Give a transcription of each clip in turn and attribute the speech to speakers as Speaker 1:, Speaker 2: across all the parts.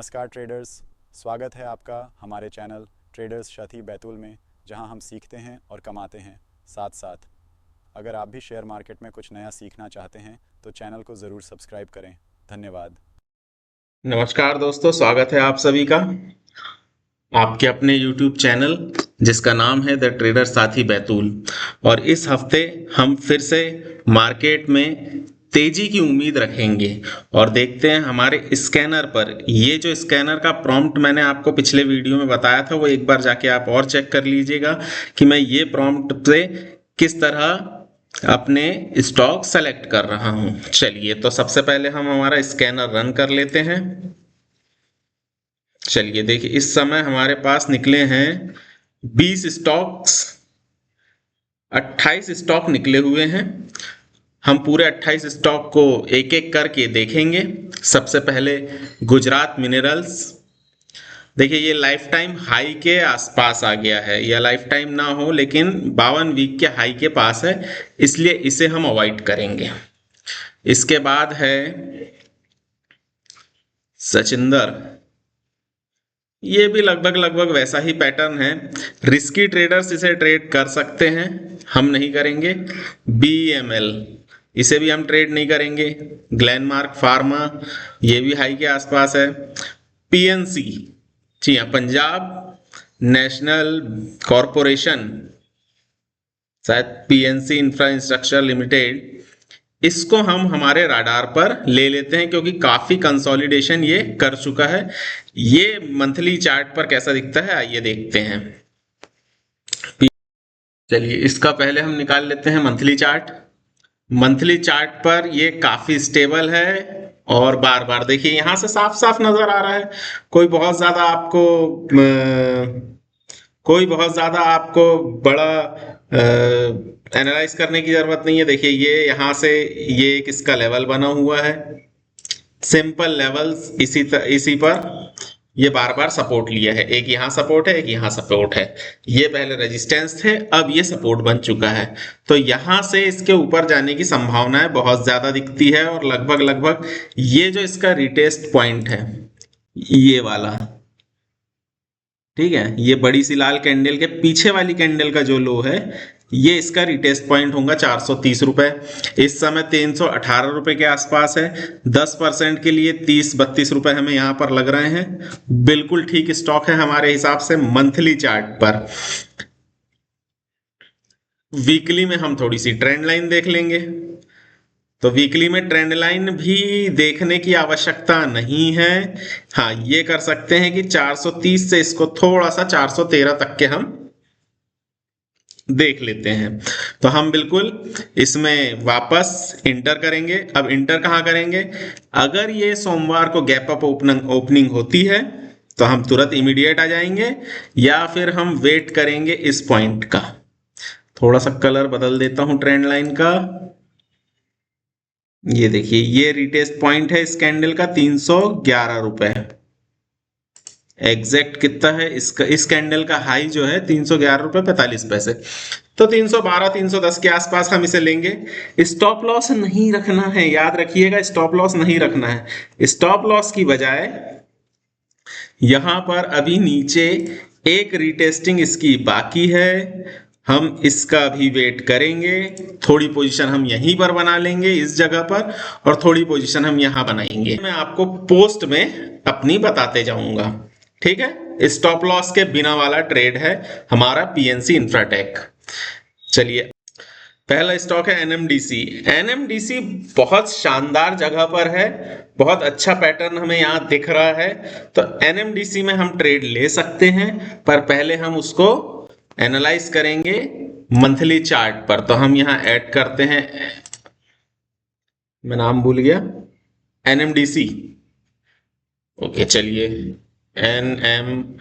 Speaker 1: नमस्कार ट्रेडर्स, स्वागत है आपका हमारे चैनल ट्रेडर्स शथी बैतूल में, जहां हम सीखते हैं और कमाते हैं साथ साथ। अगर आप भी शेयर मार्केट में कुछ नया सीखना चाहते हैं तो चैनल को ज़रूर सब्सक्राइब करें। धन्यवाद।
Speaker 2: नमस्कार दोस्तों, स्वागत है आप सभी का आपके अपने YouTube चैनल जिसका नाम है द ट्रेडर साथी बैतूल। और इस हफ्ते हम फिर से मार्केट में तेजी की उम्मीद रखेंगे और देखते हैं हमारे स्कैनर पर। ये जो स्कैनर का प्रॉम्प्ट मैंने आपको पिछले वीडियो में बताया था, वो एक बार जाके आप और चेक कर लीजिएगा कि मैं ये प्रॉम्प्ट से किस तरह अपने स्टॉक सेलेक्ट कर रहा हूं। चलिए, तो सबसे पहले हम हमारा स्कैनर रन कर लेते हैं। चलिए देखिए, इस समय हमारे पास निकले हैं 20 स्टॉक्स, 28 स्टॉक निकले हुए हैं। हम पूरे 28 स्टॉक को एक एक करके देखेंगे। सबसे पहले गुजरात मिनरल्स। देखिए, ये लाइफ टाइम हाई के आसपास आ गया है, या लाइफ टाइम ना हो लेकिन 52 वीक के हाई के पास है, इसलिए इसे हम अवॉइड करेंगे। इसके बाद है सचिंदर। ये भी लगभग लगभग वैसा ही पैटर्न है। रिस्की ट्रेडर्स इसे ट्रेड कर सकते हैं, हम नहीं करेंगे। BML, इसे भी हम ट्रेड नहीं करेंगे। ग्लेनमार्क फार्मा, ये भी हाई के आसपास है। PNC, जी हाँ, पंजाब नेशनल कॉरपोरेशन, शायद PNC इंफ्रास्ट्रक्चर लिमिटेड, इसको हम हमारे राडार पर ले लेते हैं क्योंकि काफी कंसोलिडेशन ये कर चुका है। ये मंथली चार्ट पर कैसा दिखता है आइए देखते हैं। चलिए, इसका पहले हम निकाल लेते हैं मंथली चार्ट। मंथली चार्ट पर ये काफी स्टेबल है और बार बार देखिए यहां से साफ साफ नजर आ रहा है। कोई बहुत ज्यादा आपको बड़ा एनालाइज करने की जरूरत नहीं है। देखिए, ये यहां से ये किसका लेवल बना हुआ है, सिंपल लेवल्स, इसी पर ये बार बार सपोर्ट लिया है। एक यहाँ सपोर्ट है, एक यहाँ सपोर्ट है। ये पहले रेजिस्टेंस थे, अब ये सपोर्ट बन चुका है। तो यहाँ से इसके ऊपर जाने की संभावनाएं बहुत ज्यादा दिखती है और लगभग लगभग ये जो इसका रिटेस्ट पॉइंट है, ये वाला, ठीक है, ये बड़ी सी लाल कैंडल के पीछे वाली कैंडल का जो लो है, ये इसका रिटेस्ट पॉइंट होगा 430 रुपए। इस समय 318 रुपए के आसपास है। 10% के लिए 30-32 रुपए हमें यहां पर लग रहे हैं। बिल्कुल ठीक स्टॉक है हमारे हिसाब से मंथली चार्ट पर। वीकली में हम थोड़ी सी ट्रेंड लाइन देख लेंगे। तो वीकली में ट्रेंड लाइन भी देखने की आवश्यकता नहीं है। हाँ, ये कर सकते हैं कि 430 से इसको थोड़ा सा 413 तक के हम देख लेते हैं। तो हम बिल्कुल इसमें वापस इंटर करेंगे। अब इंटर कहाँ करेंगे, अगर ये सोमवार को गैप अप ओपनिंग होती है तो हम तुरंत इमीडिएट आ जाएंगे, या फिर हम वेट करेंगे इस पॉइंट का। थोड़ा सा कलर बदल देता हूं ट्रेंड लाइन का। ये देखिए, ये रिटेस्ट पॉइंट है इस कैंडल का 311 रुपए। एग्जैक्ट कितना है इसका, इस कैंडल का हाई जो है 311 रुपए 45 पैसे। तो 312-310 के आसपास हम इसे लेंगे। स्टॉप लॉस नहीं रखना है, याद रखिएगा, स्टॉप लॉस नहीं रखना है। स्टॉप लॉस की बजाय यहां पर अभी नीचे एक रिटेस्टिंग इसकी बाकी है, हम इसका भी वेट करेंगे। थोड़ी पोजीशन हम यहीं पर बना लेंगे इस जगह पर, और थोड़ी पोजीशन हम यहां बनाएंगे। मैं आपको पोस्ट में अपनी बताते जाऊंगा, ठीक है। स्टॉप लॉस के बिना वाला ट्रेड है हमारा PNC इंफ्राटेक। चलिए, पहला स्टॉक है NMDC। NMDC बहुत शानदार जगह पर है, बहुत अच्छा पैटर्न हमें यहां दिख रहा है। तो NMDC में हम ट्रेड ले सकते हैं, पर पहले हम उसको एनालाइज करेंगे मंथली चार्ट पर। तो हम यहां ऐड करते हैं, मैं नाम भूल गया, NMDC। ओके, चलिए, NMDC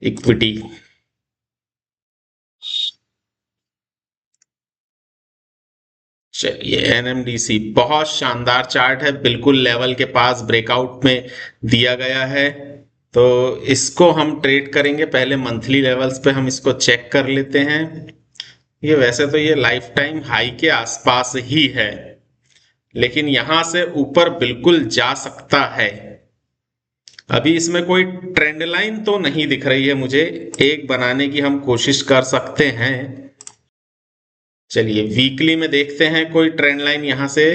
Speaker 2: इक्विटी। चलिए, NMDC बहुत शानदार चार्ट है, बिल्कुल लेवल के पास ब्रेकआउट में दिया गया है। तो इसको हम ट्रेड करेंगे। पहले मंथली लेवल्स पे हम इसको चेक कर लेते हैं। ये वैसे तो ये लाइफ टाइम हाई के आसपास ही है, लेकिन यहां से ऊपर बिल्कुल जा सकता है। अभी इसमें कोई ट्रेंड लाइन तो नहीं दिख रही है मुझे, एक बनाने की हम कोशिश कर सकते हैं। चलिए वीकली में देखते हैं कोई ट्रेंड लाइन यहां से।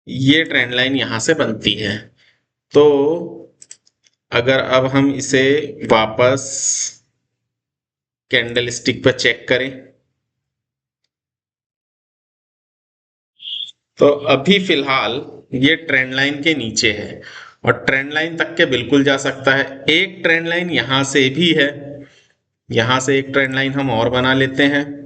Speaker 2: ये ट्रेंड लाइन यहां से बनती है। तो अगर अब हम इसे वापस कैंडल स्टिक पर चेक करें, तो अभी फिलहाल ये ट्रेंड लाइन के नीचे है और ट्रेंड लाइन तक के बिल्कुल जा सकता है। एक ट्रेंड लाइन यहां से भी है, यहां से एक ट्रेंड लाइन हम और बना लेते हैं।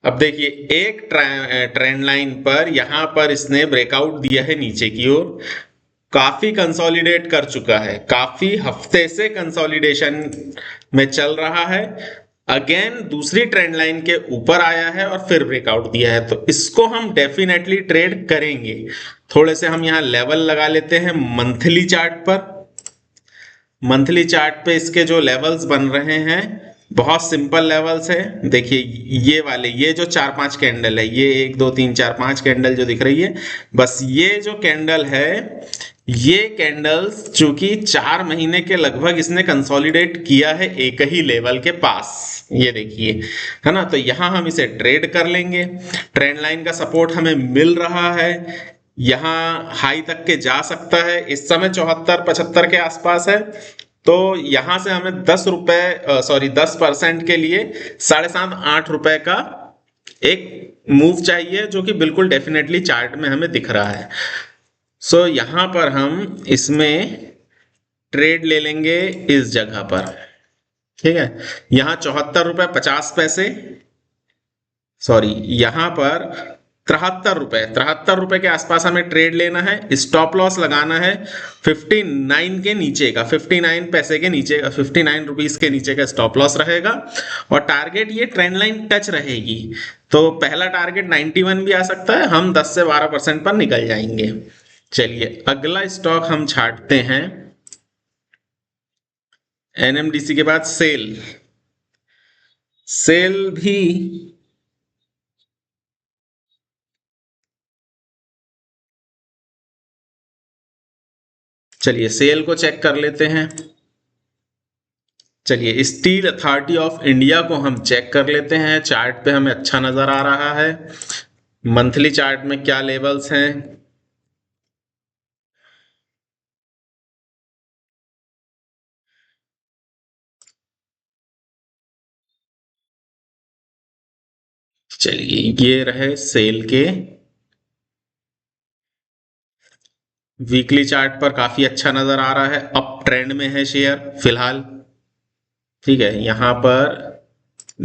Speaker 2: अब देखिए एक ट्रेंड लाइन पर यहां पर इसने ब्रेकआउट दिया है नीचे की ओर, काफी कंसोलिडेट कर चुका है, काफी हफ्ते से कंसोलिडेशन में चल रहा है। अगेन दूसरी ट्रेंड लाइन के ऊपर आया है और फिर ब्रेकआउट दिया है, तो इसको हम डेफिनेटली ट्रेड करेंगे। थोड़े से हम यहां लेवल लगा लेते हैं मंथली चार्ट पर। मंथली चार्ट पे इसके जो लेवल्स बन रहे हैं बहुत सिंपल लेवल्स है। देखिए ये वाले, ये जो 4-5 कैंडल है, ये 1 2 3 4 5 कैंडल जो दिख रही है, बस ये जो कैंडल है, ये कैंडल्स चूंकि 4 महीने के लगभग इसने कंसोलिडेट किया है एक ही लेवल के पास, ये देखिए, है ना। तो यहां हम इसे ट्रेड कर लेंगे। ट्रेंड लाइन का सपोर्ट हमें मिल रहा है, यहां हाई तक के जा सकता है। इस समय 74-75 के आसपास है, तो यहां से हमें 10% के लिए 7.5-8 रुपए का एक मूव चाहिए, जो कि बिल्कुल डेफिनेटली चार्ट में हमें दिख रहा है। सो यहां पर हम इसमें ट्रेड ले लेंगे इस जगह पर, ठीक है। यहां 74.50 रुपए, सॉरी यहां पर 73 रुपए के आसपास हमें ट्रेड लेना है। स्टॉप लॉस लगाना है 59 के नीचे का, 59 पैसे के नीचे का, 59 रुपीस के नीचे का स्टॉप लॉस रहेगा। और टारगेट ये ट्रेंड लाइन टच रहेगी, तो पहला टारगेट 91 भी आ सकता है, हम 10 से 12% पर निकल जाएंगे। चलिए अगला स्टॉक हम छांटते हैं, एनएमडीसी के बाद सेल। सेल भी चलिए सेल को चेक कर लेते हैं। चलिए स्टील अथॉरिटी ऑफ इंडिया को हम चेक कर लेते हैं, चार्ट पे हमें अच्छा नजर आ रहा है। मंथली चार्ट में क्या लेवल्स हैं, चलिए ये रहे सेल के। वीकली चार्ट पर काफी अच्छा नजर आ रहा है, अप ट्रेंड में है शेयर फिलहाल, ठीक है। यहां पर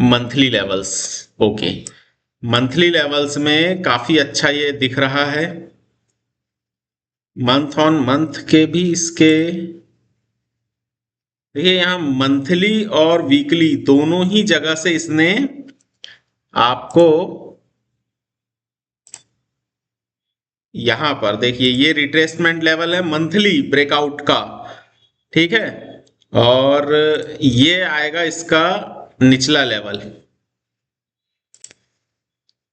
Speaker 2: monthly levels, okay, monthly levels में काफी अच्छा ये दिख रहा है। मंथ ऑन मंथ के भी इसके, देखिए यहां मंथली और वीकली दोनों ही जगह से इसने आपको, यहां पर देखिए ये रिट्रेसमेंट लेवल है मंथली ब्रेकआउट का, ठीक है। और ये आएगा इसका निचला लेवल,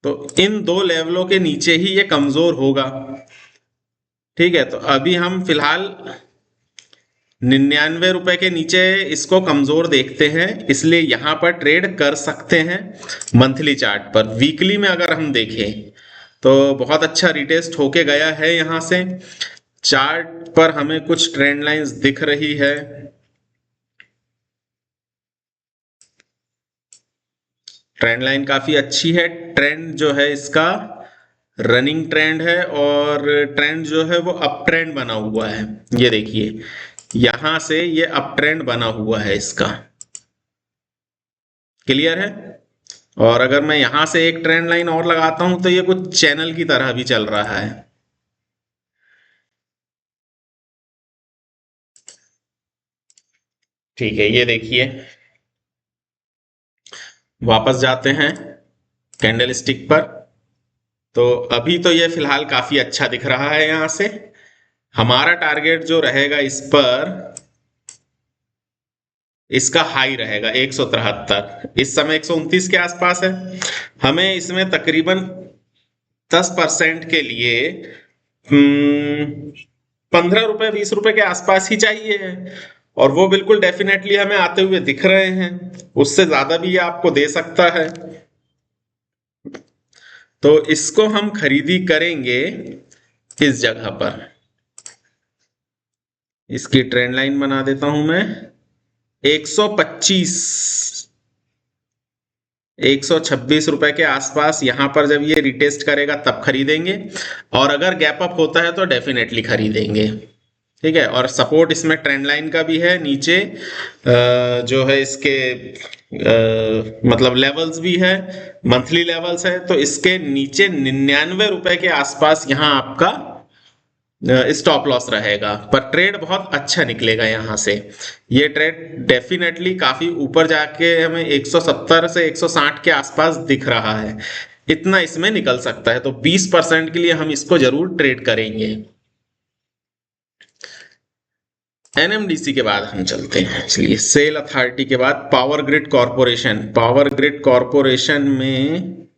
Speaker 2: तो इन दो लेवलों के नीचे ही ये कमजोर होगा, ठीक है। तो अभी हम फिलहाल 99 रुपए के नीचे इसको कमजोर देखते हैं, इसलिए यहां पर ट्रेड कर सकते हैं मंथली चार्ट पर। वीकली में अगर हम देखें तो बहुत अच्छा रिटेस्ट होके गया है, यहां से चार्ट पर हमें कुछ ट्रेंड लाइंस दिख रही है। ट्रेंड लाइन काफी अच्छी है, ट्रेंड जो है इसका रनिंग ट्रेंड है, और ट्रेंड जो है वो अप ट्रेंड बना हुआ है। ये देखिए यहां से ये अप ट्रेंड बना हुआ है इसका, क्लियर है। और अगर मैं यहां से एक ट्रेंड लाइन और लगाता हूं तो ये कुछ चैनल की तरह भी चल रहा है, ठीक है। ये देखिए वापस जाते हैं कैंडल स्टिक पर, तो अभी तो ये फिलहाल काफी अच्छा दिख रहा है यहां से, हमारा टारगेट जो रहेगा इस पर, इसका हाई रहेगा 173, इस समय 129 के आसपास है। हमें इसमें तकरीबन 10% के लिए 15 रुपए 20 रुपए के आसपास ही चाहिए, और वो बिल्कुल डेफिनेटली हमें आते हुए दिख रहे हैं। उससे ज्यादा भी ये आपको दे सकता है। तो इसको हम खरीदी करेंगे इस जगह पर। इसकी ट्रेंड लाइन बना देता हूं मैं 125 126 रुपए के आसपास। यहां पर जब ये रिटेस्ट करेगा तब खरीदेंगे, और अगर गैप अप होता है तो डेफिनेटली खरीदेंगे। ठीक है, और सपोर्ट इसमें ट्रेंड लाइन का भी है नीचे, जो है इसके मतलब लेवल्स भी है, मंथली लेवल्स है। तो इसके नीचे 99 रुपए के आसपास यहाँ आपका स्टॉप लॉस रहेगा, पर ट्रेड बहुत अच्छा निकलेगा यहाँ से। ये ट्रेड डेफिनेटली काफी ऊपर जाके हमें 170 से 160 के आसपास दिख रहा है, इतना इसमें निकल सकता है। तो 20% के लिए हम इसको जरूर ट्रेड करेंगे। एनएमडीसी के बाद हम चलते हैं, चलिए सेल अथॉरिटी के बाद power grid corporation. Power grid corporation में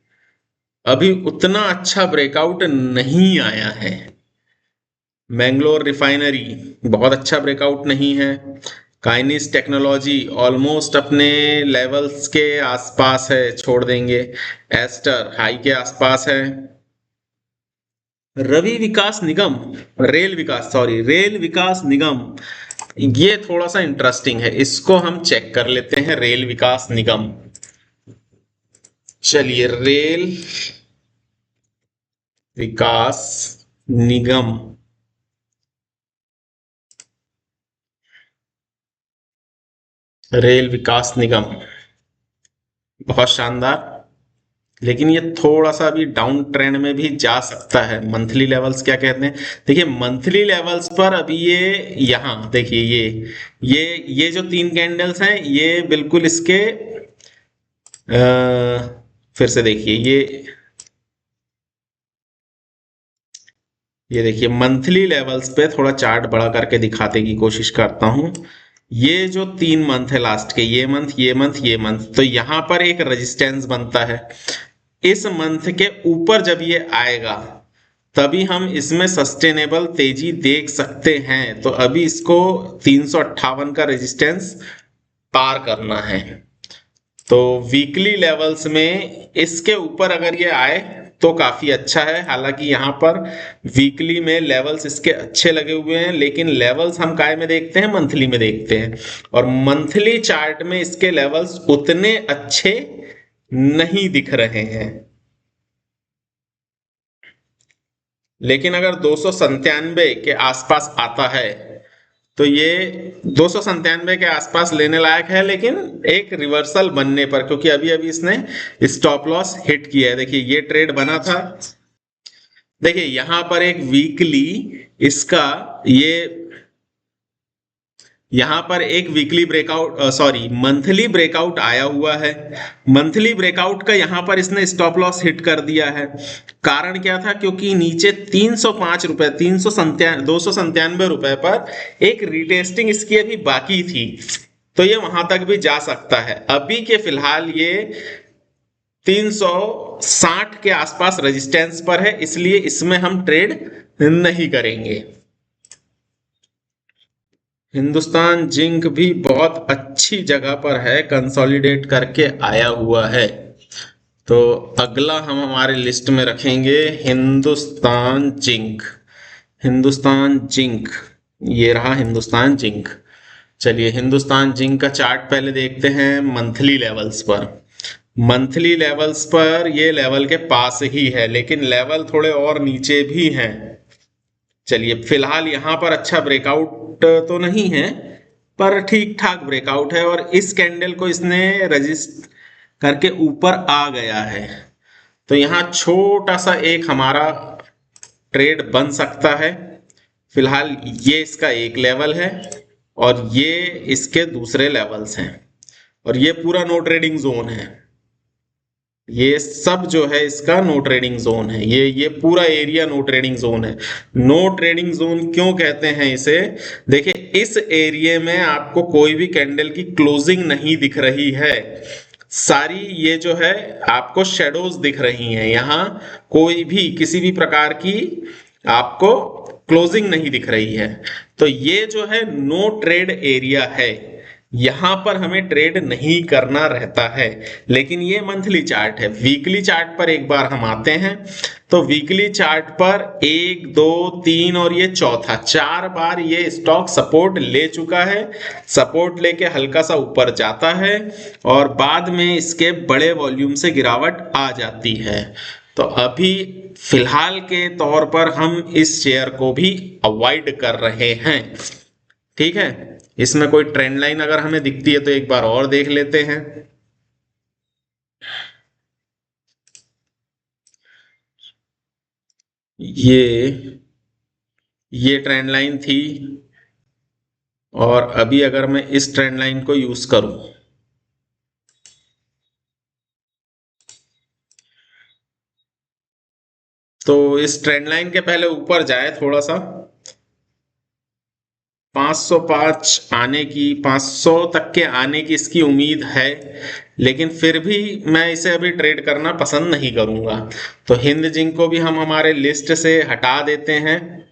Speaker 2: अभी उतना अच्छा ब्रेकआउट नहीं आया है। मैंगलोर रिफाइनरी बहुत अच्छा ब्रेकआउट नहीं है। काइनिस टेक्नोलॉजी ऑलमोस्ट अपने लेवल्स के आसपास है, छोड़ देंगे। एस्टर हाई के आसपास है। रवि विकास निगम, रेल विकास निगम, ये थोड़ा सा इंटरेस्टिंग है, इसको हम चेक कर लेते हैं। रेल विकास निगम, चलिए रेल विकास निगम, रेल विकास निगम बहुत शानदार, लेकिन ये थोड़ा सा भी डाउन ट्रेंड में भी जा सकता है। मंथली लेवल्स क्या कहते हैं, देखिए मंथली लेवल्स पर अभी ये यहां देखिए, ये जो 3 कैंडल्स हैं ये बिल्कुल इसके फिर से देखिए, ये देखिए मंथली लेवल्स पे थोड़ा चार्ट बड़ा करके दिखाने की कोशिश करता हूं। ये जो 3 मंथ है लास्ट के, ये मंथ, तो यहां पर एक रेजिस्टेंस बनता है। इस मंथ के ऊपर जब ये आएगा तभी हम इसमें सस्टेनेबल तेजी देख सकते हैं। तो अभी इसको 358 का रेजिस्टेंस पार करना है। तो वीकली लेवल्स में इसके ऊपर अगर ये आए तो काफी अच्छा है। हालांकि यहाँ पर वीकली में लेवल्स इसके अच्छे लगे हुए हैं, लेकिन लेवल्स हम काय में देखते हैं, मंथली में देखते हैं, और मंथली चार्ट में इसके लेवल्स उतने अच्छे नहीं दिख रहे हैं। लेकिन अगर 297 के आसपास आता है तो ये 297 के आसपास लेने लायक है, लेकिन एक रिवर्सल बनने पर, क्योंकि अभी अभी इसने स्टॉप लॉस हिट किया है। देखिए ये ट्रेड बना था, देखिए यहां पर एक वीकली इसका यहां पर एक वीकली ब्रेकआउट मंथली ब्रेकआउट आया हुआ है। मंथली ब्रेकआउट का यहां पर इसने स्टॉप लॉस हिट कर दिया है। कारण क्या था, क्योंकि नीचे 305 रुपए 297 रुपए पर एक रिटेस्टिंग इसकी अभी बाकी थी, तो ये वहां तक भी जा सकता है। अभी के फिलहाल ये 360 के आसपास रेजिस्टेंस पर है, इसलिए इसमें हम ट्रेड नहीं करेंगे। हिंदुस्तान जिंक भी बहुत अच्छी जगह पर है, कंसोलिडेट करके आया हुआ है। तो अगला हम हमारे लिस्ट में रखेंगे हिंदुस्तान जिंक। ये रहा हिंदुस्तान जिंक। चलिए हिंदुस्तान जिंक का चार्ट पहले देखते हैं मंथली लेवल्स पर। मंथली लेवल्स पर ये लेवल के पास ही है, लेकिन लेवल थोड़े और नीचे भी हैं। चलिए फिलहाल यहां पर अच्छा ब्रेकआउट तो नहीं है, पर ठीक ठाक ब्रेकआउट है, और इस कैंडल को इसने रजिस्ट करके ऊपर आ गया है। तो यहां छोटा सा एक हमारा ट्रेड बन सकता है। फिलहाल ये इसका एक लेवल है और ये इसके दूसरे लेवल्स हैं, और ये पूरा नो ट्रेडिंग जोन है। ये सब जो है इसका नो ट्रेडिंग जोन है। ये पूरा एरिया नो ट्रेडिंग जोन है। नो ट्रेडिंग जोन क्यों कहते हैं इसे? देखिए, इस एरिया में आपको कोई भी कैंडल की क्लोजिंग नहीं दिख रही है। सारी ये जो है आपको शेडोज दिख रही हैं। यहां कोई भी किसी भी प्रकार की आपको क्लोजिंग नहीं दिख रही है। तो ये जो है नो ट्रेड एरिया है। यहां पर हमें ट्रेड नहीं करना रहता है। लेकिन ये मंथली चार्ट है। वीकली चार्ट पर एक बार हम आते हैं। तो वीकली चार्ट पर 1 2 3 और ये चौथा, 4 बार ये स्टॉक सपोर्ट ले चुका है। सपोर्ट लेके हल्का सा ऊपर जाता है और बाद में इसके बड़े वॉल्यूम से गिरावट आ जाती है। तो अभी फिलहाल के तौर पर हम इस शेयर को भी अवॉइड कर रहे हैं। ठीक है, इसमें कोई ट्रेंड लाइन अगर हमें दिखती है तो एक बार और देख लेते हैं। ये ट्रेंड लाइन थी और अभी अगर मैं इस ट्रेंड लाइन को यूज करूं तो इस ट्रेंड लाइन के पहले ऊपर जाए थोड़ा सा, 505 आने की, 500 तक के आने की इसकी उम्मीद है। लेकिन फिर भी मैं इसे अभी ट्रेड करना पसंद नहीं करूंगा। तो हिंद जिंक को भी हम हमारे लिस्ट से हटा देते हैं।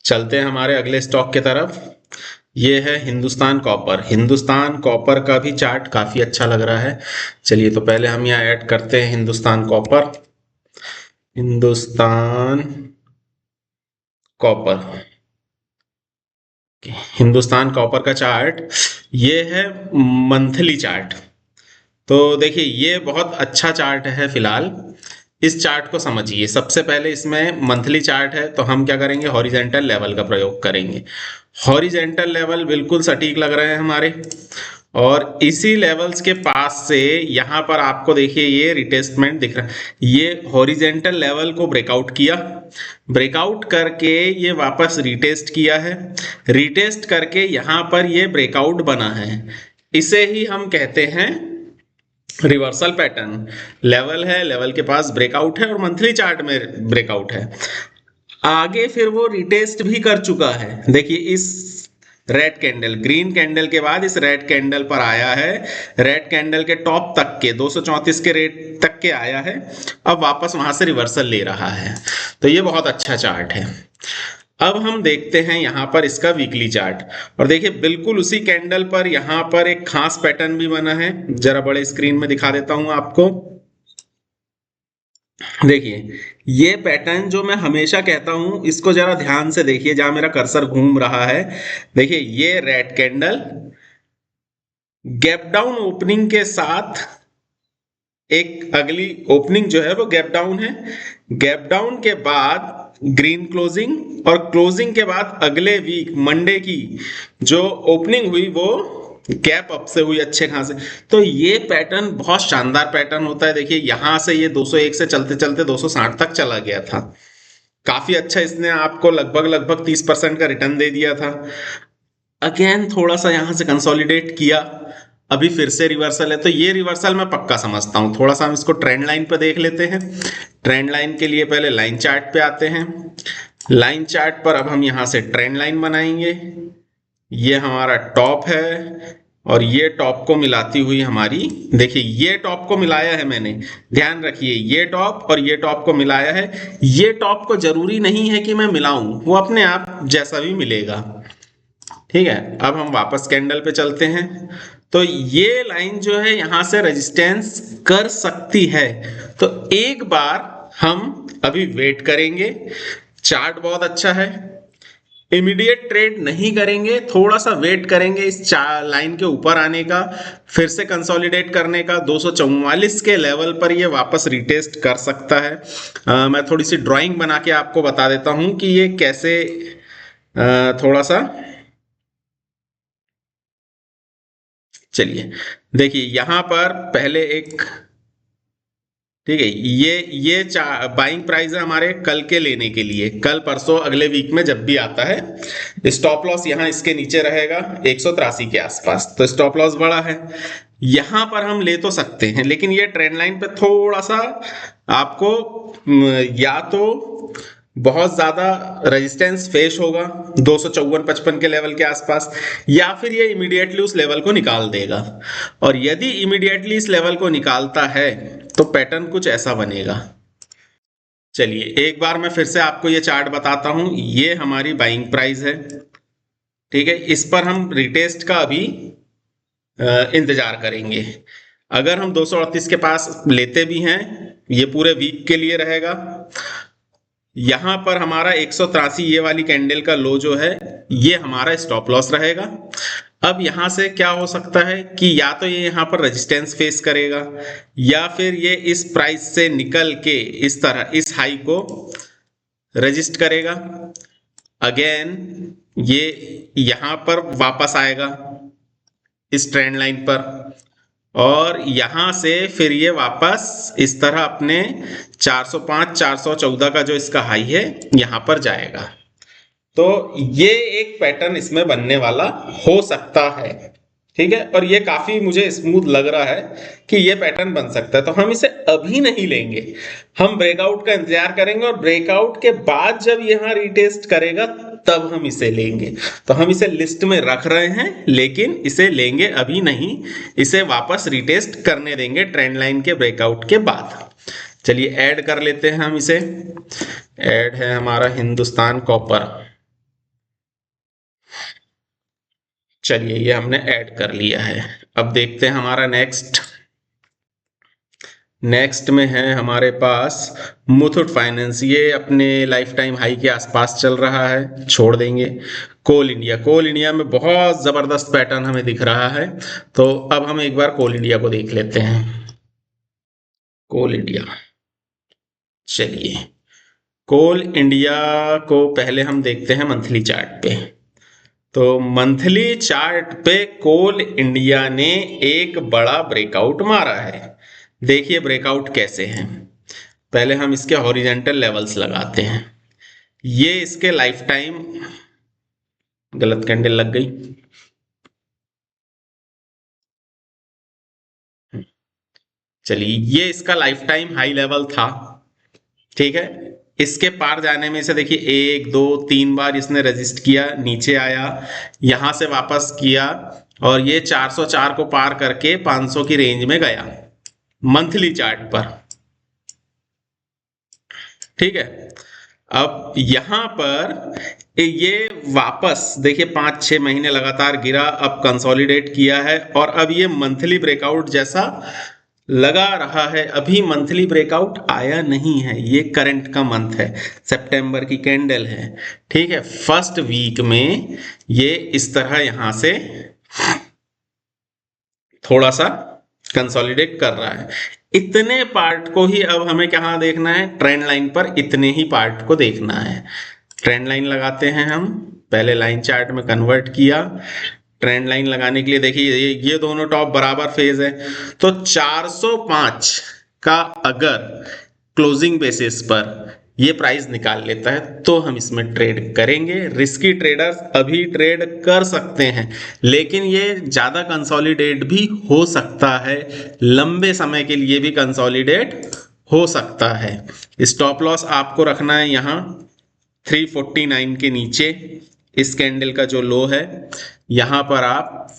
Speaker 2: चलते हैं हमारे अगले स्टॉक की तरफ। ये है हिंदुस्तान कॉपर। हिंदुस्तान कॉपर का भी चार्ट काफी अच्छा लग रहा है। चलिए, तो पहले हम यहाँ ऐड करते हैं Hindustan copper. Hindustan copper, Hindustan copper का चार्ट ये है मंथली चार्ट। तो देखिए, ये बहुत अच्छा चार्ट है। फिलहाल इस चार्ट को समझिए। सबसे पहले इसमें मंथली चार्ट है तो हम क्या करेंगे, हॉरिजेंटल लेवल का प्रयोग करेंगे। हॉरिजेंटल लेवल बिल्कुल सटीक लग रहे हैं हमारे। और इसी लेवल्स के पास से यहां पर आपको देखिए ये रिटेस्टमेंट दिख रहा है। ये हॉरिजेंटल लेवल को ब्रेकआउट किया, ब्रेकआउट करके ये वापस रिटेस्ट किया है, रिटेस्ट करके यहां पर ये ब्रेकआउट बना है। इसे ही हम कहते हैं रिवर्सल पैटर्न। लेवल है, लेवल के पास ब्रेकआउट है और मंथली चार्ट में ब्रेकआउट है। आगे फिर वो रिटेस्ट भी कर चुका है। देखिए, इस रेड कैंडल, ग्रीन कैंडल के बाद इस रेड कैंडल पर आया है। रेड कैंडल के टॉप तक के 234 के रेट तक के आया है। अब वापस वहां से रिवर्सल ले रहा है। तो ये बहुत अच्छा चार्ट है। अब हम देखते हैं यहां पर इसका वीकली चार्ट। और देखिए, बिल्कुल उसी कैंडल पर यहां पर एक खास पैटर्न भी बना है। जरा बड़े स्क्रीन में दिखा देता हूं आपको। देखिए, ये पैटर्न जो मैं हमेशा कहता हूं, इसको जरा ध्यान से देखिए जहां मेरा कर्सर घूम रहा है। देखिए, ये red candle gap down opening के साथ एक अगली ओपनिंग जो है वो गैप डाउन है। गैप डाउन के बाद ग्रीन क्लोजिंग और क्लोजिंग के बाद अगले वीक मंडे की जो ओपनिंग हुई वो गैप अप से हुई अच्छे खासे। तो ये पैटर्न बहुत शानदार पैटर्न होता है। देखिए, यहां से ये 201 से चलते चलते 260 तक चला गया था। काफी अच्छा, इसने आपको लगभग लगभग 30% का रिटर्न दे दिया था। अगेन थोड़ा सा यहां से कंसोलिडेट किया, अभी फिर से रिवर्सल है। तो ये रिवर्सल मैं पक्का समझता हूं। थोड़ा सा हम इसको ट्रेंड लाइन पर देख लेते हैं। ट्रेंड लाइन के लिए पहले लाइन चार्ट पे आते हैं। लाइन चार्ट पर अब हम यहां से ट्रेंड लाइन बनाएंगे। ये हमारा टॉप है और ये टॉप को मिलाती हुई हमारी, देखिए ये टॉप को मिलाया है मैंने, ध्यान रखिए, ये टॉप और ये टॉप को मिलाया है। ये टॉप को जरूरी नहीं है कि मैं मिलाऊं, वो अपने आप जैसा भी मिलेगा। ठीक है, अब हम वापस कैंडल पे चलते हैं। तो ये लाइन जो है यहां से रेजिस्टेंस कर सकती है। तो एक बार हम अभी वेट करेंगे। चार्ट बहुत अच्छा है। इमीडिएट ट्रेड नहीं करेंगे, थोड़ा सा वेट करेंगे इस लाइन के ऊपर आने का, फिर से कंसोलिडेट करने का। 244 के लेवल पर ये वापस रिटेस्ट कर सकता है। मैं थोड़ी सी ड्राइंग बना के आपको बता देता हूं कि ये कैसे थोड़ा सा, चलिए देखिए, यहां पर पहले एक ठीक है। ये बाइंग प्राइस है हमारे कल के लेने के लिए, कल परसों अगले वीक में जब भी आता है। स्टॉप लॉस यहाँ इसके नीचे रहेगा 183 के आसपास, तो स्टॉप लॉस बड़ा है। यहां पर हम ले तो सकते हैं, लेकिन ये ट्रेंड लाइन पे थोड़ा सा आपको या तो बहुत ज्यादा रेजिस्टेंस फेस होगा 254-55 के लेवल के आसपास, या फिर ये इमीडिएटली उस लेवल को निकाल देगा। और यदि इमीडिएटली इस लेवल को निकालता है तो पैटर्न कुछ ऐसा बनेगा। चलिए एक बार मैं फिर से आपको ये चार्ट बताता हूं। ये हमारी बाइंग प्राइस है, ठीक है। इस पर हम रिटेस्ट का अभी इंतजार करेंगे। अगर हम 238 के पास लेते भी हैं, ये पूरे वीक के लिए रहेगा। यहां पर हमारा 183 ये वाली कैंडल का लो जो है, ये हमारा स्टॉप लॉस रहेगा। अब यहां से क्या हो सकता है कि या तो ये यहां पर रेजिस्टेंस फेस करेगा, या फिर ये इस प्राइस से निकल के इस तरह इस हाई को रजिस्ट करेगा। अगेन ये यहां पर वापस आएगा इस ट्रेंड लाइन पर, और यहां से फिर ये वापस इस तरह अपने 405 414 का जो इसका हाई है यहां पर जाएगा। तो ये एक पैटर्न इसमें बनने वाला हो सकता है, ठीक है। और ये काफी मुझे स्मूथ लग रहा है कि ये पैटर्न बन सकता है। तो हम इसे अभी नहीं लेंगे, हम ब्रेकआउट का इंतजार करेंगे, और ब्रेकआउट के बाद जब यहां रिटेस्ट करेगा तब हम इसे लेंगे। तो हम इसे लिस्ट में रख रहे हैं, लेकिन इसे लेंगे अभी नहीं, इसे वापस रिटेस्ट करने देंगे ट्रेंड लाइन के ब्रेकआउट के बाद। चलिए ऐड कर लेते हैं हम इसे। ऐड है हमारा हिंदुस्तान कॉपर। चलिए ये हमने ऐड कर लिया है। अब देखते हैं हमारा नेक्स्ट में है हमारे पास मुथूट फाइनेंस। ये अपने लाइफ टाइम हाई के आसपास चल रहा है, छोड़ देंगे। कोल इंडिया में बहुत जबरदस्त पैटर्न हमें दिख रहा है। तो अब हम एक बार कोल इंडिया को देख लेते हैं। कोल इंडिया, चलिए कोल इंडिया को पहले हम देखते हैं मंथली चार्ट पे। तो मंथली चार्ट पे कोल इंडिया ने एक बड़ा ब्रेकआउट मारा है। देखिए ब्रेकआउट कैसे हैं। पहले हम इसके हॉरिजेंटल लेवल्स लगाते हैं। ये इसके लाइफ टाइम, गलत कैंडल लग गई। चलिए ये इसका लाइफ टाइम हाई लेवल था, ठीक है। इसके पार जाने में से देखिए 1 2 3 बार इसने रेजिस्ट किया, नीचे आया, यहां से वापस किया, और ये 404 को पार करके 500 की रेंज में गया मंथली चार्ट पर, ठीक है। अब यहां पर ये वापस देखिए 5-6 महीने लगातार गिरा, अब कंसोलिडेट किया है, और अब ये मंथली ब्रेकआउट जैसा लगा रहा है। अभी मंथली ब्रेकआउट आया नहीं है, ये करंट का मंथ है, सितंबर की कैंडल है, ठीक है। फर्स्ट वीक में ये इस तरह यहां से थोड़ा सा कंसोलिडेट कर रहा है। इतने पार्ट को ही अब हमें कहां देखना है, ट्रेंड लाइन पर इतने ही पार्ट को देखना है। ट्रेंड लाइन लगाते हैं हम, पहले लाइन चार्ट में कन्वर्ट किया। ट्रेंड लाइन लगाने के लिए देखिए ये दोनों टॉप बराबर फेज है, तो 405 का अगर क्लोजिंग बेसिस पर ये प्राइस निकाल लेता है तो हम इसमें ट्रेड करेंगे। रिस्की ट्रेडर्स अभी ट्रेड कर सकते हैं, लेकिन ये ज्यादा कंसोलिडेट भी हो सकता है, लंबे समय के लिए भी कंसोलिडेट हो सकता है। स्टॉप लॉस आपको रखना है यहाँ 349 के नीचे, इस कैंडल का जो लो है यहां पर आप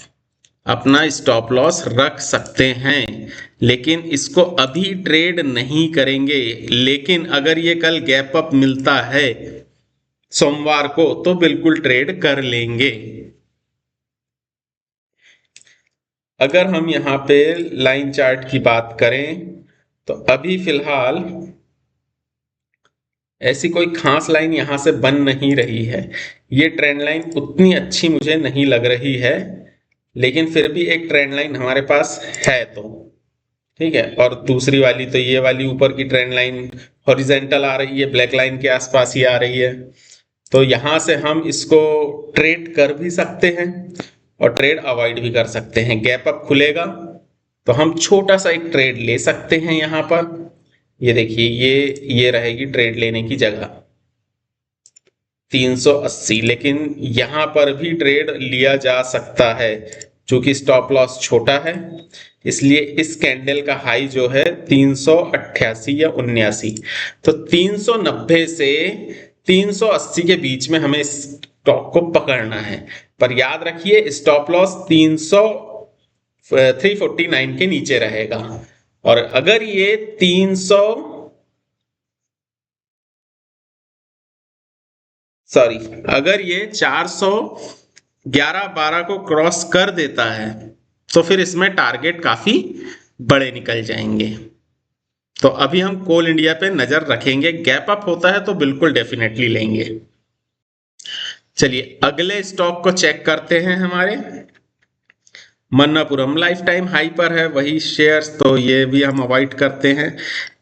Speaker 2: अपना स्टॉप लॉस रख सकते हैं, लेकिन इसको अभी ट्रेड नहीं करेंगे। लेकिन अगर ये कल गैप अप मिलता है सोमवार को तो बिल्कुल ट्रेड कर लेंगे। अगर हम यहां पे लाइन चार्ट की बात करें तो अभी फिलहाल ऐसी कोई खास लाइन यहां से बन नहीं रही है। ये ट्रेंड लाइन उतनी अच्छी मुझे नहीं लग रही है, लेकिन फिर भी एक ट्रेंड लाइन हमारे पास है, तो ठीक है। और दूसरी वाली तो ये वाली ऊपर की ट्रेंड लाइन हॉरिजेंटल आ रही है, ब्लैक लाइन के आसपास ही आ रही है। तो यहां से हम इसको ट्रेड कर भी सकते हैं और ट्रेड अवॉइड भी कर सकते हैं। गैप अप खुलेगा तो हम छोटा सा एक ट्रेड ले सकते हैं यहां पर, ये देखिए, ये रहेगी ट्रेड लेने की जगह 380, लेकिन यहां पर भी ट्रेड लिया जा सकता है। चूंकि स्टॉप लॉस छोटा है, इसलिए इस कैंडल का हाई जो है 388 या 79, तो 390 से 380 के बीच में हमें स्टॉक को पकड़ना है। पर याद रखिए, स्टॉप लॉस 349 के नीचे रहेगा। और अगर ये 411-12 को क्रॉस कर देता है, तो फिर इसमें टारगेट काफी बड़े निकल जाएंगे। तो अभी हम कोल इंडिया पे नजर रखेंगे, गैप अप होता है तो बिल्कुल डेफिनेटली लेंगे। चलिए अगले स्टॉक को चेक करते हैं। हमारे मन्नापुरम लाइफ टाइम हाई पर है, वही शेयर्स, तो ये भी हम अवॉइड करते हैं।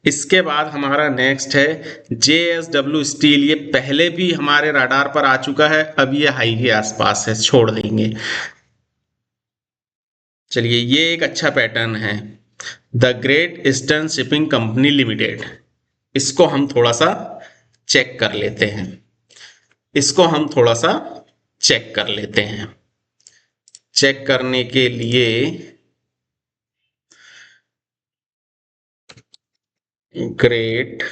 Speaker 2: इसके बाद हमारा नेक्स्ट है JSW स्टील। ये पहले भी हमारे रडार पर आ चुका है, अब ये हाई के आसपास है, छोड़ देंगे। चलिए, ये एक अच्छा पैटर्न है, the great Eastern Shipping company limited. इसको हम थोड़ा सा चेक कर लेते हैं। चेक करने के लिए ग्रेट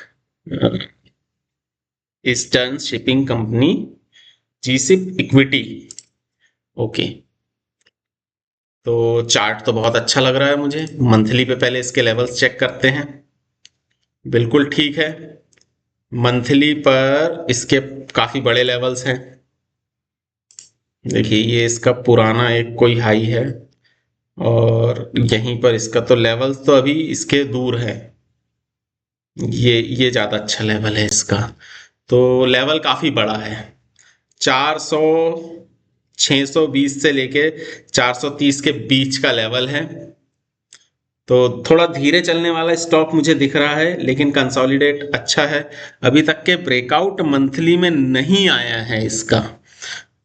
Speaker 2: ईस्टर्न शिपिंग कंपनी, जीसिप इक्विटी। ओके, तो चार्ट तो बहुत अच्छा लग रहा है मुझे। मंथली पे पहले इसके लेवल्स चेक करते हैं। बिल्कुल ठीक है, मंथली पर इसके काफी बड़े लेवल्स हैं। देखिए, ये इसका पुराना एक कोई हाई है, और यहीं पर इसका तो लेवल्स तो अभी इसके दूर है। ये ज्यादा अच्छा लेवल है इसका, तो लेवल काफी बड़ा है। 400 620 से लेके 430 के बीच का लेवल है। तो थोड़ा धीरे चलने वाला स्टॉक मुझे दिख रहा है, लेकिन कंसोलिडेट अच्छा है। अभी तक के ब्रेकआउट मंथली में नहीं आया है इसका,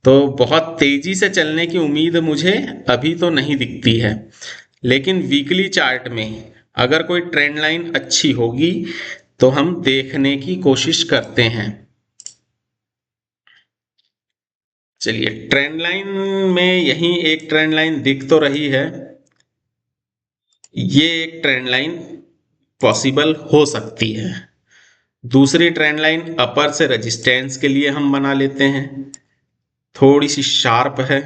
Speaker 2: तो बहुत तेजी से चलने की उम्मीद मुझे अभी तो नहीं दिखती है। लेकिन वीकली चार्ट में अगर कोई ट्रेंड लाइन अच्छी होगी तो हम देखने की कोशिश करते हैं। चलिए, ट्रेंड लाइन में यही एक ट्रेंड लाइन दिख तो रही है। ये एक ट्रेंड लाइन पॉसिबल हो सकती है। दूसरी ट्रेंड लाइन अपर से रेजिस्टेंस के लिए हम बना लेते हैं, थोड़ी सी शार्प है।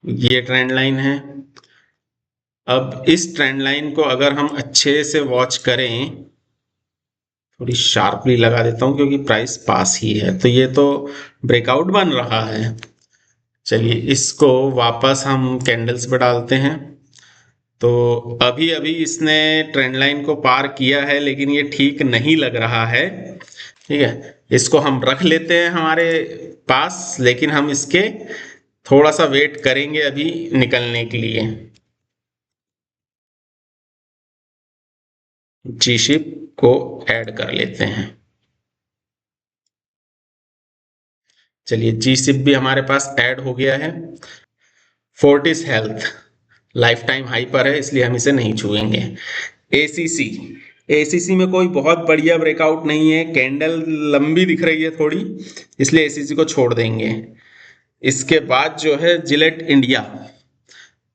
Speaker 2: ये ट्रेंड लाइन है। अब इस ट्रेंड लाइन को अगर हम अच्छे से वॉच करें, थोड़ी शार्पली लगा देता हूं क्योंकि प्राइस पास ही है, तो ये तो ब्रेकआउट बन रहा है। चलिए, इसको वापस हम कैंडल्स पे डालते हैं। तो अभी अभी इसने ट्रेंड लाइन को पार किया है, लेकिन ये ठीक नहीं लग रहा है। ठीक है, इसको हम रख लेते हैं हमारे पास, लेकिन हम इसके थोड़ा सा वेट करेंगे अभी निकलने के लिए। जीशिप को ऐड कर लेते हैं। चलिए, जीशिप भी हमारे पास ऐड हो गया है। Fortis health life time high पर है, इसलिए हम इसे नहीं छुएंगे। एसीसी में कोई बहुत बढ़िया ब्रेकआउट नहीं है, कैंडल लंबी दिख रही है थोड़ी, इसलिए एसीसी को छोड़ देंगे। इसके बाद जो है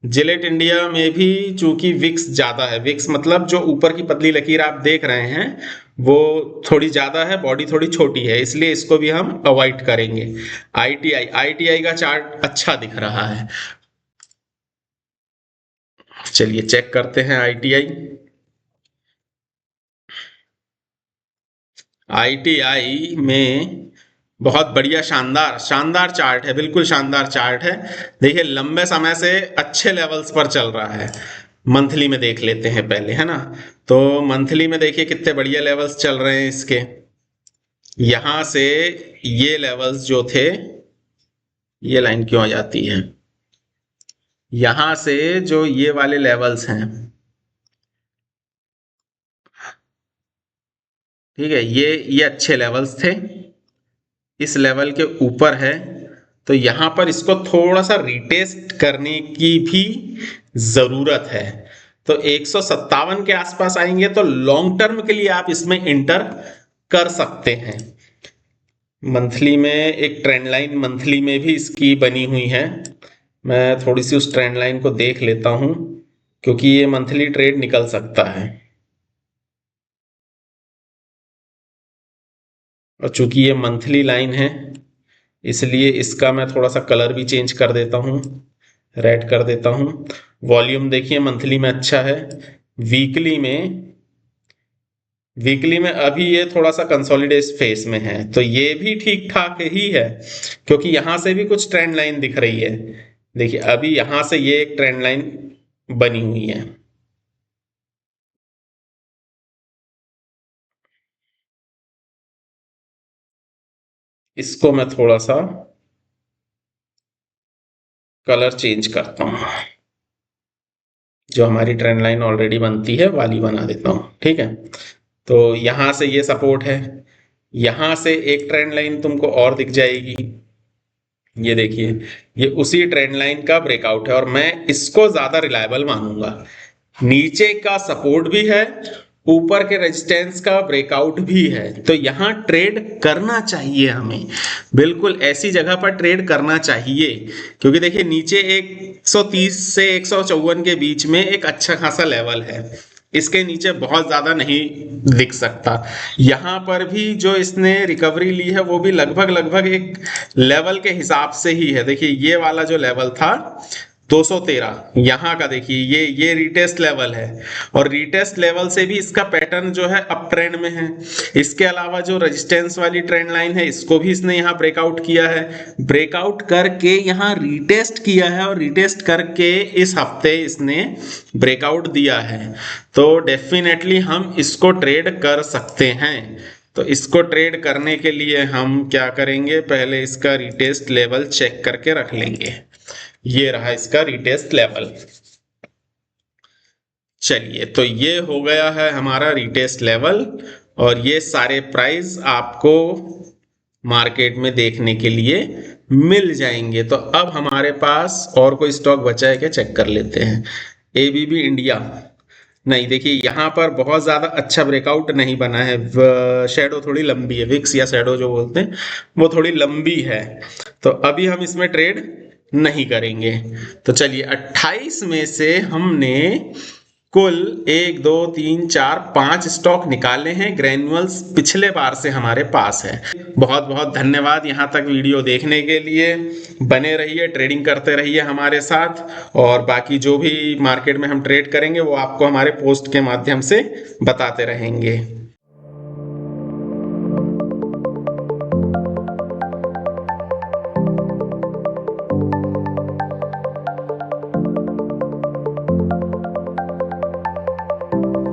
Speaker 2: जिलेट इंडिया में भी चूंकि विक्स ज्यादा है, विक्स मतलब जो ऊपर की पतली लकीर आप देख रहे हैं वो थोड़ी ज्यादा है, बॉडी थोड़ी छोटी है, इसलिए इसको भी हम अवॉइड करेंगे। आईटीआई का चार्ट अच्छा दिख रहा है। चलिए चेक करते हैं आईटीआई में बहुत बढ़िया शानदार चार्ट है, बिल्कुल शानदार चार्ट है। देखिए, लंबे समय से अच्छे लेवल्स पर चल रहा है। मंथली में देख लेते हैं पहले, है ना। तो मंथली में देखिए कितने बढ़िया लेवल्स चल रहे हैं इसके। यहां से ये लेवल्स जो थे, ये लाइन क्यों आ जाती है, यहां से जो ये वाले लेवल्स हैं, ठीक है, ये अच्छे लेवल्स थे, इस लेवल के ऊपर है। तो यहां पर इसको थोड़ा सा रिटेस्ट करने की भी जरूरत है। तो 157 के आसपास आएंगे तो लॉन्ग टर्म के लिए आप इसमें इंटर कर सकते हैं। मंथली में एक ट्रेंड लाइन मंथली में भी इसकी बनी हुई है, मैं थोड़ी सी उस ट्रेंड लाइन को देख लेता हूं क्योंकि ये मंथली ट्रेड निकल सकता है। और चूंकि ये मंथली लाइन है इसलिए इसका मैं थोड़ा सा कलर भी चेंज कर देता हूं, रेड कर देता हूं। वॉल्यूम देखिए मंथली में अच्छा है, वीकली में अभी ये थोड़ा सा कंसोलिडेट फेस में है, तो ये भी ठीक ठाक ही है क्योंकि यहां से भी कुछ ट्रेंड लाइन दिख रही है। देखिए अभी यहां से ये एक ट्रेंड लाइन बनी हुई है। इसको मैं थोड़ा सा कलर चेंज करता हूं, जो हमारी ट्रेंड लाइन ऑलरेडी बनती है वाली बना देता हूं, ठीक है। तो यहां से ये सपोर्ट है, यहां से एक ट्रेंड लाइन तुमको और दिख जाएगी, ये देखिए ये उसी ट्रेंड लाइन का ब्रेकआउट है और मैं इसको ज्यादा रिलायबल मानूंगा। नीचे का सपोर्ट भी है, ऊपर के रेजिस्टेंस का ब्रेकआउट भी है, तो यहां ट्रेड करना चाहिए हमें, बिल्कुल ऐसी जगह पर ट्रेड करना चाहिए क्योंकि देखिए नीचे 130 से 154 के बीच में एक अच्छा खासा लेवल है, इसके नीचे बहुत ज्यादा नहीं दिख सकता। यहां पर भी जो इसने रिकवरी ली है वो भी लगभग लगभग एक लेवल के हिसाब से ही है। देखिए ये वाला जो लेवल था 213, यहाँ का देखिए ये रीटेस्ट लेवल है और रीटेस्ट लेवल से भी इसका पैटर्न जो है अप ट्रेंड में है। इसके अलावा जो रेजिस्टेंस वाली ट्रेंड लाइन है इसको भी इसने यहाँ ब्रेकआउट किया है, ब्रेकआउट करके यहाँ रीटेस्ट किया है और रीटेस्ट करके इस हफ्ते इसने ब्रेकआउट दिया है, तो डेफिनेटली हम इसको ट्रेड कर सकते हैं। तो इसको ट्रेड करने के लिए हम क्या करेंगे, पहले इसका रीटेस्ट लेवल चेक करके रख लेंगे। ये रहा इसका रीटेस्ट लेवल। चलिए तो ये हो गया है हमारा रीटेस्ट लेवल और ये सारे प्राइस आपको मार्केट में देखने के लिए मिल जाएंगे। तो अब हमारे पास और कोई स्टॉक बचा है क्या, चेक कर लेते हैं। एबीबी इंडिया, नहीं देखिए यहाँ पर बहुत ज्यादा अच्छा ब्रेकआउट नहीं बना है, शेडो थोड़ी लंबी है, विक्स या शेडो जो बोलते हैं वो थोड़ी लंबी है, तो अभी हम इसमें ट्रेड नहीं करेंगे। तो चलिए 28 में से हमने कुल 1 2 3 4 5 स्टॉक निकाले हैं, ग्रेनुअल्स पिछले बार से हमारे पास है। बहुत बहुत धन्यवाद यहाँ तक वीडियो देखने के लिए, बने रहिए, ट्रेडिंग करते रहिए हमारे साथ और बाकी जो भी मार्केट में हम ट्रेड करेंगे वो आपको हमारे पोस्ट के माध्यम से बताते रहेंगे।